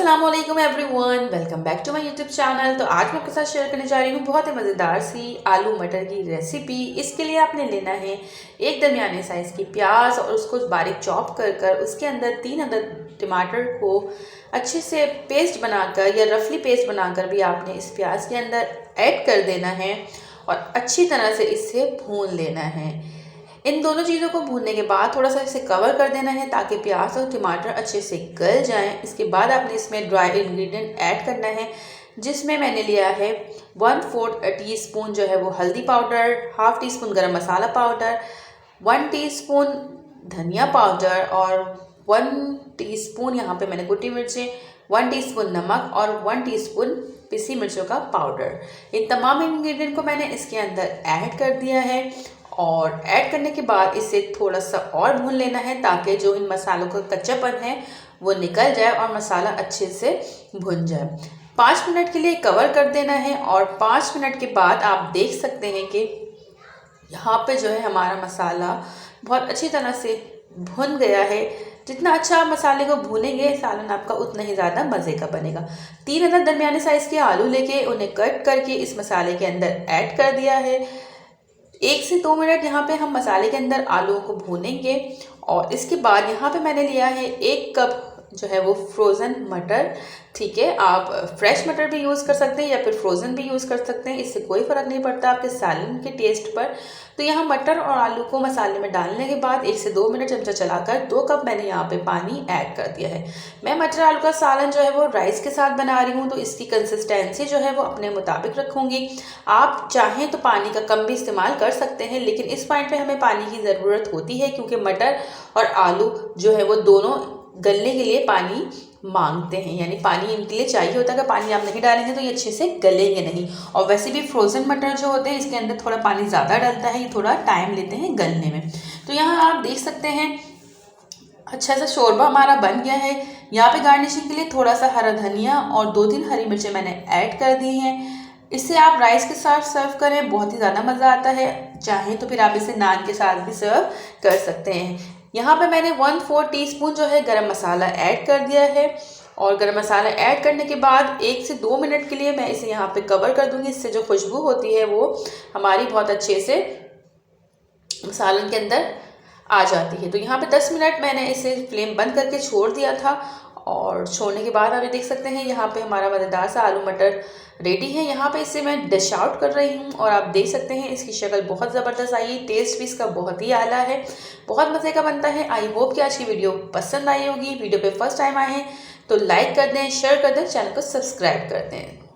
अस्सलाम वालेकुम everyone, welcome back to my YouTube channel. तो आज मैं आपके साथ शेयर करने जा रही हूँ बहुत ही मज़ेदार सी आलू मटर की रेसिपी। इसके लिए आपने लेना है एक दरमियाने साइज़ की प्याज और उसको बारीक चॉप कर उसके अंदर 3 अदद टमाटर को अच्छे से पेस्ट बनाकर या रफली पेस्ट बनाकर भी आपने इस प्याज के अंदर ऐड कर देना है और अच्छी तरह से इसे भून लेना है। इन दोनों चीज़ों को भूनने के बाद थोड़ा सा इसे कवर कर देना है ताकि प्याज और टमाटर अच्छे से गल जाएं। इसके बाद आपने इसमें ड्राई इंग्रेडिएंट ऐड करना है, जिसमें मैंने लिया है 1/4 टीस्पून जो है वो हल्दी पाउडर, हाफ टी स्पून गरम मसाला पाउडर, 1 टीस्पून धनिया पाउडर और 1 टीस्पून यहाँ पे मैंने कुटी मिर्चें, 1 टीस्पून नमक और 1 टीस्पून पिसी मिर्चों का पाउडर। इन तमाम इंग्रेडिएंट को मैंने इसके अंदर ऐड कर दिया है और ऐड करने के बाद इसे थोड़ा सा और भून लेना है ताकि जो इन मसालों का कच्चापन है वो निकल जाए और मसाला अच्छे से भुन जाए। 5 मिनट के लिए कवर कर देना है और 5 मिनट के बाद आप देख सकते हैं कि यहाँ पे जो है हमारा मसाला बहुत अच्छी तरह से भुन गया है। जितना अच्छा आप मसाले को भूनेंगे सालन आपका उतना ही ज़्यादा मज़े का बनेगा। 3 अदद दरमियाने साइज़ के आलू लेके उन्हें कट करके इस मसाले के अंदर ऐड कर दिया है। 1 से 2 मिनट यहाँ पे हम मसाले के अंदर आलूओं को भूनेंगे और इसके बाद यहाँ पे मैंने लिया है 1 कप जो है वो फ्रोज़न मटर। ठीक है, आप फ्रेश मटर भी यूज़ कर सकते हैं या फिर फ्रोज़न भी यूज़ कर सकते हैं, इससे कोई फ़र्क नहीं पड़ता आपके सालन के टेस्ट पर। तो यहाँ मटर और आलू को मसाले में डालने के बाद 1 से 2 मिनट चमचा चलाकर 2 कप मैंने यहाँ पे पानी ऐड कर दिया है। मैं मटर आलू का सालन जो है वो राइस के साथ बना रही हूँ, तो इसकी कंसिस्टेंसी जो है वो अपने मुताबिक रखूँगी। आप चाहें तो पानी का कम भी इस्तेमाल कर सकते हैं, लेकिन इस पॉइंट पे हमें पानी की ज़रूरत होती है क्योंकि मटर और आलू जो है वो दोनों गलने के लिए पानी मांगते हैं, यानी पानी इनके लिए चाहिए होता है। अगर पानी आप नहीं डालेंगे तो ये अच्छे से गलेंगे नहीं। और वैसे भी फ्रोज़न मटर जो होते हैं इसके अंदर थोड़ा पानी ज़्यादा डलता है, ये थोड़ा टाइम लेते हैं गलने में। तो यहाँ आप देख सकते हैं अच्छा सा शोरबा हमारा बन गया है। यहाँ पे गार्निशिंग के लिए थोड़ा सा हरा धनिया और 2-3 हरी मिर्चें मैंने ऐड कर दी हैं। इसे आप राइस के साथ सर्व करें, बहुत ही ज़्यादा मज़ा आता है। चाहें तो फिर आप इसे नान के साथ भी सर्व कर सकते हैं। यहाँ पे मैंने 1/4 टीस्पून जो है गरम मसाला ऐड कर दिया है और गरम मसाला ऐड करने के बाद 1 से 2 मिनट के लिए मैं इसे यहाँ पे कवर कर दूँगी। इससे जो खुशबू होती है वो हमारी बहुत अच्छे से सालन के अंदर आ जाती है। तो यहाँ पे 10 मिनट मैंने इसे फ्लेम बंद करके छोड़ दिया था और छोड़ने के बाद आप ये देख सकते हैं यहाँ पे हमारा मज़ेदार सा आलू मटर रेडी है। यहाँ पे इसे मैं डिश आउट कर रही हूँ और आप देख सकते हैं इसकी शक्ल बहुत ज़बरदस्त आई है, टेस्ट भी इसका बहुत ही आला है, बहुत मज़े का बनता है। आई होप कि आज की वीडियो पसंद आई होगी। वीडियो पे फर्स्ट टाइम आए हैं तो लाइक कर दें, शेयर कर दें, चैनल को सब्सक्राइब कर दें।